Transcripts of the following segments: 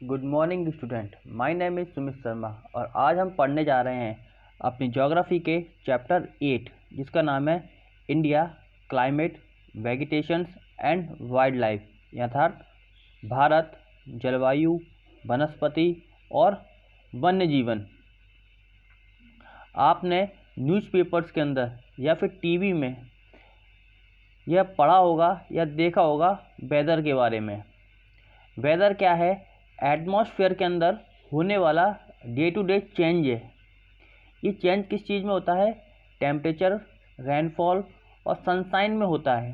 Good morning student, my name is Sumit Sharma और आज हम पढ़ने जा रहे हैं अपनी ज्योग्राफी के चैप्टर 8 जिसका नाम है India, climate, vegetations and wild life अर्थात भारत, जलवायु, वनस्पति और वन्य जीवन। आपने न्यूज़पेपर्स के अंदर या फिर टीवी में यह पढ़ा होगा या देखा होगा वेदर के बारे में। वेदर क्या है? एटमॉस्फेयर के अंदर होने वाला डे टू डे चेंज है। ये चेंज किस चीज़ में होता है? टेम्परेचर, रेनफॉल और सनशाइन में होता है।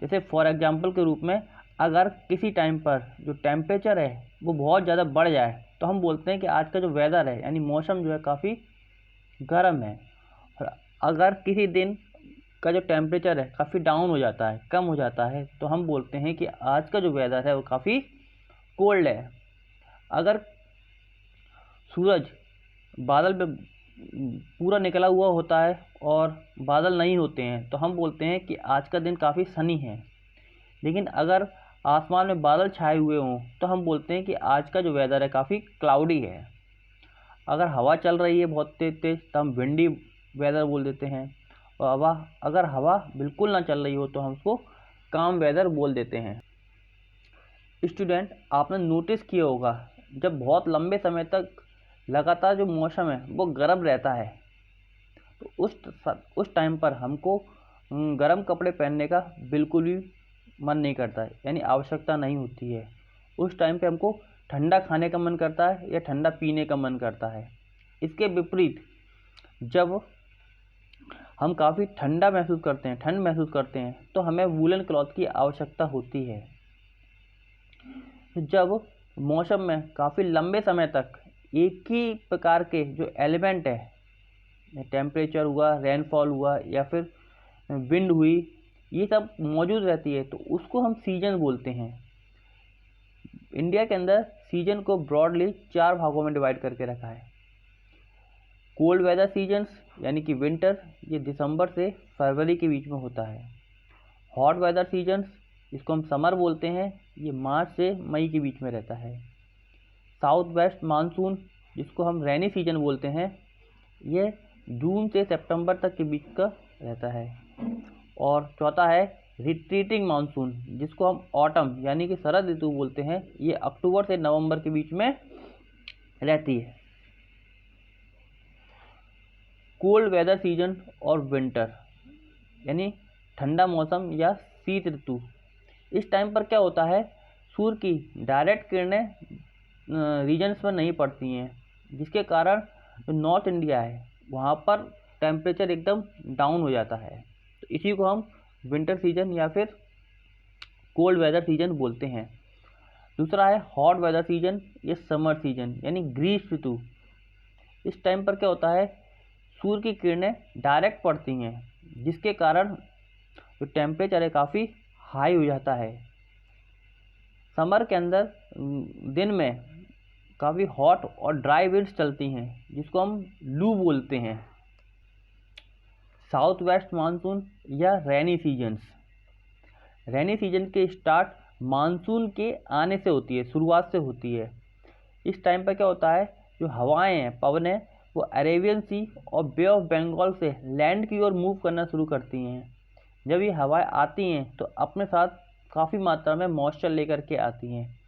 जैसे फॉर एग्जांपल के रूप में अगर किसी टाइम पर जो टेम्परेचर है वो बहुत ज़्यादा बढ़ जाए तो हम बोलते हैं कि आज का जो वेदर है यानी मौसम जो है काफ़ी गर्म है। और अगर किसी दिन का जो टेम्परेचर है काफ़ी डाउन हो जाता है, कम हो जाता है, तो हम बोलते हैं कि आज का जो वेदर है वो काफ़ी कोल्ड है। अगर सूरज बादल पे पूरा निकला हुआ होता है और बादल नहीं होते हैं तो हम बोलते हैं कि आज का दिन काफ़ी सनी है। लेकिन अगर आसमान में बादल छाए हुए हों तो हम बोलते हैं कि आज का जो वेदर है काफ़ी क्लाउडी है। अगर हवा चल रही है बहुत तेज़ तेज़ तो हम विंडी वेदर बोल देते हैं, और अगर हवा बिल्कुल ना चल रही हो तो हम उसको काम वेदर बोल देते हैं। स्टूडेंट, आपने नोटिस किया होगा जब बहुत लंबे समय तक लगातार जो मौसम है वो गर्म रहता है तो उस टाइम पर हमको गर्म कपड़े पहनने का बिल्कुल भी मन नहीं करता है, यानी आवश्यकता नहीं होती है। उस टाइम पे हमको ठंडा खाने का मन करता है या ठंडा पीने का मन करता है। इसके विपरीत जब हम काफ़ी ठंड महसूस करते हैं तो हमें वूलन क्लॉथ की आवश्यकता होती है। जब मौसम में काफ़ी लंबे समय तक एक ही प्रकार के जो एलिमेंट है, टेम्परेचर हुआ, रेनफॉल हुआ या फिर विंड हुई, ये सब मौजूद रहती है तो उसको हम सीजन बोलते हैं। इंडिया के अंदर सीजन को ब्रॉडली 4 भागों में डिवाइड करके रखा है। कोल्ड वेदर सीजन्स यानी कि विंटर, ये दिसंबर से फरवरी के बीच में होता है। हॉट वेदर सीजन्स जिसको हम समर बोलते हैं, ये मार्च से मई के बीच में रहता है। साउथ वेस्ट मानसून जिसको हम रेनी सीजन बोलते हैं, ये जून से सितंबर तक के बीच का रहता है। और चौथा है रिट्रीटिंग मानसून जिसको हम ऑटम यानी कि शरद ऋतु बोलते हैं, ये अक्टूबर से नवंबर के बीच में रहती है। कोल्ड वेदर सीजन और विंटर यानी ठंडा मौसम या शीत ऋतु, इस टाइम पर क्या होता है, सूर्य की डायरेक्ट किरणें रीजन्स पर नहीं पड़ती हैं, जिसके कारण जो नॉर्थ इंडिया है वहाँ पर टेम्परेचर एकदम डाउन हो जाता है। तो इसी को हम विंटर सीजन या फिर कोल्ड वेदर सीजन बोलते हैं। दूसरा है हॉट वेदर सीजन या समर सीजन यानी ग्रीष्म ऋतु। इस टाइम पर क्या होता है, सूर्य की किरणें डायरेक्ट पड़ती हैं जिसके कारण जो टेम्परेचर है काफ़ी हाई हो जाता है। समर के अंदर दिन में काफ़ी हॉट और ड्राई विंड्स चलती हैं जिसको हम लू बोलते हैं। साउथ वेस्ट मानसून या रेनी सीजन्स, रेनी सीजन के स्टार्ट मानसून के आने से होती है, शुरुआत से होती है। इस टाइम पर क्या होता है, जो हवाएं हैं, पवन है, वो अरेबियन सी और बे ऑफ बंगाल से लैंड की ओर मूव करना शुरू करती हैं। जब ये हवाएं आती हैं तो अपने साथ काफ़ी मात्रा में मॉइस्चर लेकर के आती हैं।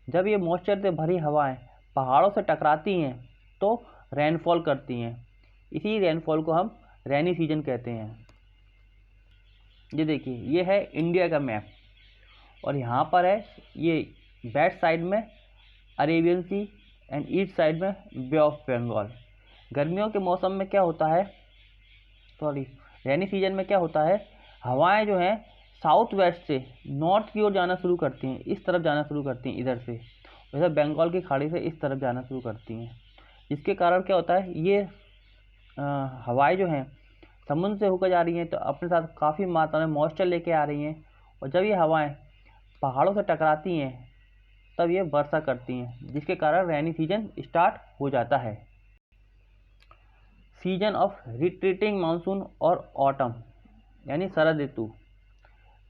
जब ये मॉइस्चर से भरी हवाएं पहाड़ों से टकराती हैं तो रेनफॉल करती हैं। इसी रेनफॉल को हम रेनी सीजन कहते हैं। ये देखिए, ये है इंडिया का मैप और यहाँ पर है ये वेस्ट साइड में Arabian sea and east side में बे ऑफ बंगाल। गर्मियों के मौसम में क्या होता है, रेनी सीजन में क्या होता है, हवाएं जो हैं साउथ वेस्ट से नॉर्थ की ओर जाना शुरू करती हैं, इस तरफ जाना शुरू करती हैं, इधर से, वैसे बंगाल की खाड़ी से इस तरफ जाना शुरू करती हैं। जिसके कारण क्या होता है, ये हवाएं जो हैं समुद्र से होकर जा रही हैं तो अपने साथ काफ़ी मात्रा में मॉइस्चर लेके आ रही हैं, और जब ये हवाएं पहाड़ों से टकराती हैं तब ये वर्षा करती हैं, जिसके कारण रेनी सीजन स्टार्ट हो जाता है। सीजन ऑफ रिट्रीटिंग मानसून और ऑटम यानी शरद ऋतु,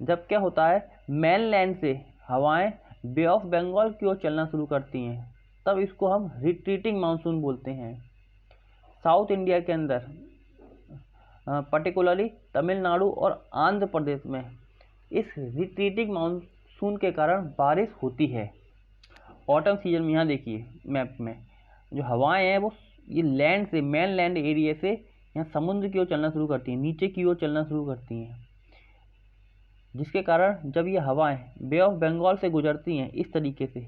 जब क्या होता है, मेनलैंड से हवाएं बे ऑफ बंगाल की ओर चलना शुरू करती हैं, तब इसको हम रिट्रीटिंग मानसून बोलते हैं। साउथ इंडिया के अंदर पर्टिकुलरली तमिलनाडु और आंध्र प्रदेश में इस रिट्रीटिंग मानसून के कारण बारिश होती है। ऑटम सीजन में यहाँ देखिए मैप में जो हवाएं हैं वो ये लैंड से, मेन लैंड एरिया से यहाँ समुद्र की ओर चलना शुरू करती हैं, नीचे की ओर चलना शुरू करती हैं, जिसके कारण जब ये हवाएं बे ऑफ बंगाल से गुजरती हैं इस तरीके से,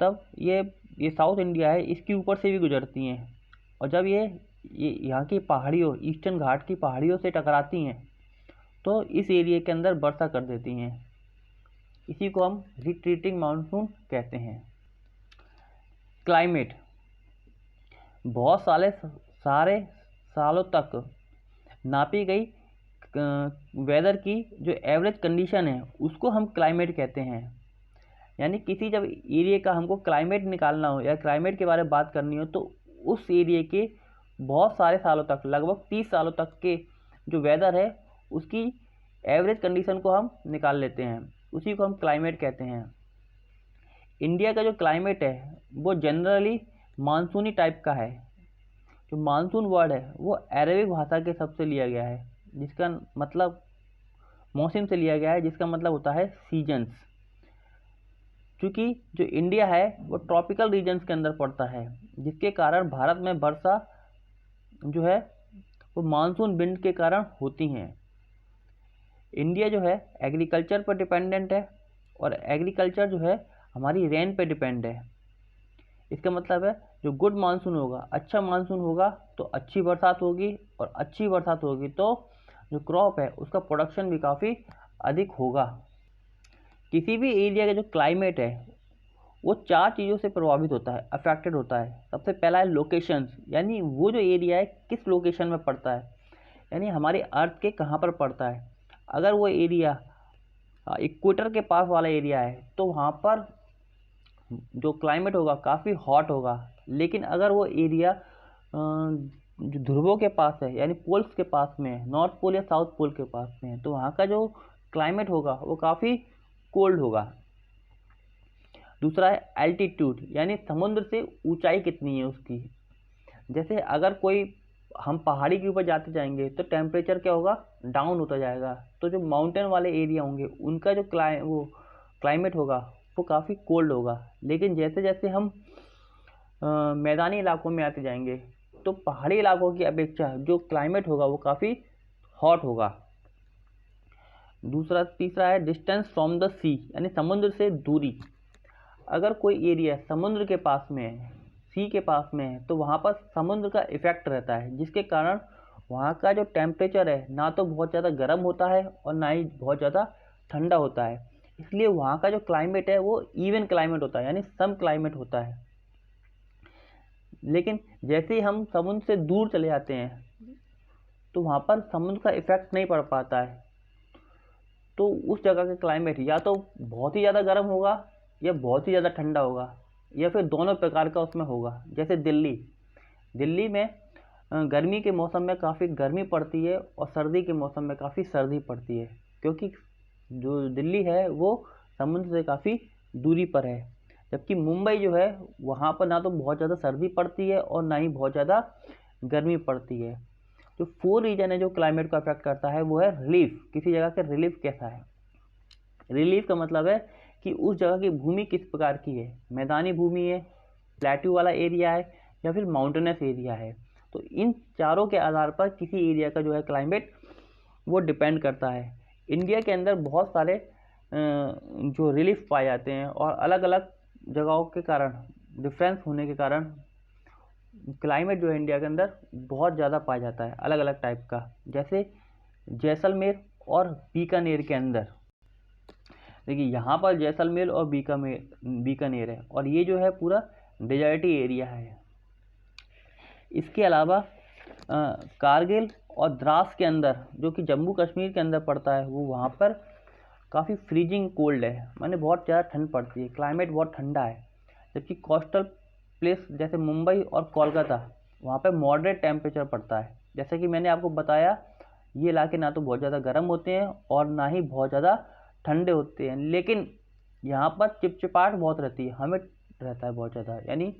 तब ये साउथ इंडिया है इसके ऊपर से भी गुजरती हैं, और जब ये यहाँ की पहाड़ियों, ईस्टर्न घाट की पहाड़ियों से टकराती हैं तो इस एरिया के अंदर वर्षा कर देती हैं। इसी को हम रिट्रीटिंग मानसून कहते हैं। क्लाइमेट बहुत सारे सालों तक नापी गई वेदर की जो एवरेज कंडीशन है उसको हम क्लाइमेट कहते हैं। यानी किसी जब एरिया का हमको क्लाइमेट निकालना हो या क्लाइमेट के बारे में बात करनी हो तो उस एरिया के बहुत सारे सालों तक, लगभग 30 सालों तक के जो वेदर है उसकी एवरेज कंडीशन को हम निकाल लेते हैं, उसी को हम क्लाइमेट कहते हैं। इंडिया का जो क्लाइमेट है वो जनरली मानसूनी टाइप का है। जो मानसून वर्ड है वो अरेबिक भाषा के शब्द से लिया गया है, जिसका मतलब मौसम से लिया गया है, जिसका मतलब होता है सीजन्स। क्योंकि जो इंडिया है वो ट्रॉपिकल रीजन्स के अंदर पड़ता है, जिसके कारण भारत में वर्षा जो है वो मानसून विंड के कारण होती हैं। इंडिया जो है एग्रीकल्चर पर डिपेंडेंट है, और एग्रीकल्चर जो है हमारी रेन पे डिपेंड है। इसका मतलब है जो गुड मानसून होगा, अच्छा मानसून होगा तो अच्छी बरसात होगी, और अच्छी बरसात होगी तो जो क्रॉप है उसका प्रोडक्शन भी काफ़ी अधिक होगा। किसी भी एरिया का जो क्लाइमेट है वो 4 चीज़ों से प्रभावित होता है, अफेक्टेड होता है। सबसे पहला है लोकेशंस, यानी वो जो एरिया है किस लोकेशन में पड़ता है, यानी हमारे अर्थ के कहाँ पर पड़ता है। अगर वो एरिया इक्वेटर के पास वाला एरिया है तो वहाँ पर जो क्लाइमेट होगा काफ़ी हॉट होगा। लेकिन अगर वो एरिया जो ध्रुवों के पास है, यानी पोल्स के पास में है, नॉर्थ पोल या साउथ पोल के पास में है, तो वहाँ का जो क्लाइमेट होगा वो काफ़ी कोल्ड होगा। दूसरा है एल्टीट्यूड, यानी समुद्र से ऊंचाई कितनी है उसकी। जैसे अगर कोई हम पहाड़ी के ऊपर जाते जाएंगे तो टेम्परेचर क्या होगा, डाउन होता जाएगा। तो जो माउंटेन वाले एरिया होंगे उनका जो क्लाइमेट होगा वो काफ़ी कोल्ड होगा। लेकिन जैसे जैसे हम मैदानी इलाकों में आते जाएंगे तो पहाड़ी इलाकों की अपेक्षा जो क्लाइमेट होगा वो काफ़ी हॉट होगा। तीसरा है डिस्टेंस फ्रॉम द सी, यानी समुद्र से दूरी। अगर कोई एरिया समुद्र के पास में है, सी के पास में है, तो वहाँ पर समुद्र का इफेक्ट रहता है, जिसके कारण वहाँ का जो टेम्परेचर है ना तो बहुत ज़्यादा गर्म होता है और ना ही बहुत ज़्यादा ठंडा होता है। इसलिए वहाँ का जो क्लाइमेट है वो इवन क्लाइमेट होता है, यानी सम क्लाइमेट होता है। लेकिन जैसे ही हम समुद्र से दूर चले जाते हैं तो वहाँ पर समुद्र का इफेक्ट नहीं पड़ पाता है, तो उस जगह का क्लाइमेट या तो बहुत ही ज़्यादा गर्म होगा या बहुत ही ज़्यादा ठंडा होगा, या फिर दोनों प्रकार का उसमें होगा। जैसे दिल्ली में गर्मी के मौसम में काफ़ी गर्मी पड़ती है और सर्दी के मौसम में काफ़ी सर्दी पड़ती है, क्योंकि जो दिल्ली है वो समुद्र से काफ़ी दूरी पर है। जबकि मुंबई जो है वहाँ पर ना तो बहुत ज़्यादा सर्दी पड़ती है और ना ही बहुत ज़्यादा गर्मी पड़ती है। जो 4 रीजन है जो क्लाइमेट को अफेक्ट करता है वो है रिलीफ, किसी जगह का रिलीफ कैसा है। रिलीफ का मतलब है कि उस जगह की भूमि किस प्रकार की है, मैदानी भूमि है, प्लेट्यू वाला एरिया है, या फिर माउंटेनस एरिया है। तो इन चारों के आधार पर किसी एरिया का जो है क्लाइमेट वो डिपेंड करता है। इंडिया के अंदर बहुत सारे जो रिलीफ पाए जाते हैं, और अलग अलग जगहों के कारण, डिफरेंस होने के कारण क्लाइमेट जो है इंडिया के अंदर बहुत ज़्यादा पाया जाता है, अलग अलग टाइप का। जैसे जैसलमेर और बीकानेर के अंदर देखिए, यहाँ पर जैसलमेर और बीकानेर है, और ये जो है पूरा डेजर्टी एरिया है। इसके अलावा कारगिल और द्रास के अंदर, जो कि जम्मू कश्मीर के अंदर पड़ता है, वो वहाँ पर काफ़ी फ्रीजिंग कोल्ड है, माने बहुत ज़्यादा ठंड पड़ती है, क्लाइमेट बहुत ठंडा है। जबकि कोस्टल प्लेस जैसे मुंबई और कोलकाता, वहाँ पे मॉडरेट टेम्परेचर पड़ता है। जैसे कि मैंने आपको बताया, ये इलाके ना तो बहुत ज़्यादा गर्म होते हैं और ना ही बहुत ज़्यादा ठंडे होते हैं। लेकिन यहाँ पर चिपचिपाहट बहुत रहती है, हमें रहता है बहुत ज़्यादा, यानी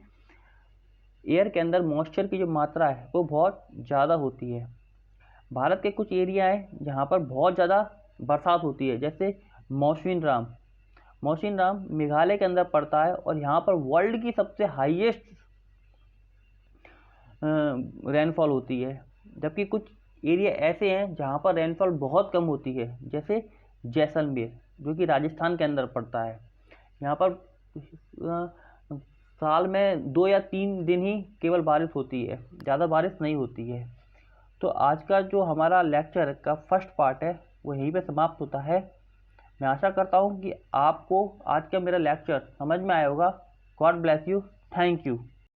एयर के अंदर मॉइस्चर की जो मात्रा है वो बहुत ज़्यादा होती है। भारत के कुछ एरिया हैं जहाँ पर बहुत ज़्यादा बरसात होती है, जैसे मौसिनराम। मौसिनराम मेघालय के अंदर पड़ता है और यहाँ पर वर्ल्ड की सबसे हाईएस्ट रेनफॉल होती है। जबकि कुछ एरिया ऐसे हैं जहाँ पर रेनफॉल बहुत कम होती है, जैसे जैसलमेर जो कि राजस्थान के अंदर पड़ता है। यहाँ पर साल में 2 या 3 दिन ही केवल बारिश होती है, ज़्यादा बारिश नहीं होती है। तो आज का जो हमारा लेक्चर का फर्स्ट पार्ट है वो यहीं पे समाप्त होता है। मैं आशा करता हूँ कि आपको आज का मेरा लेक्चर समझ में आया होगा। God bless you, thank you.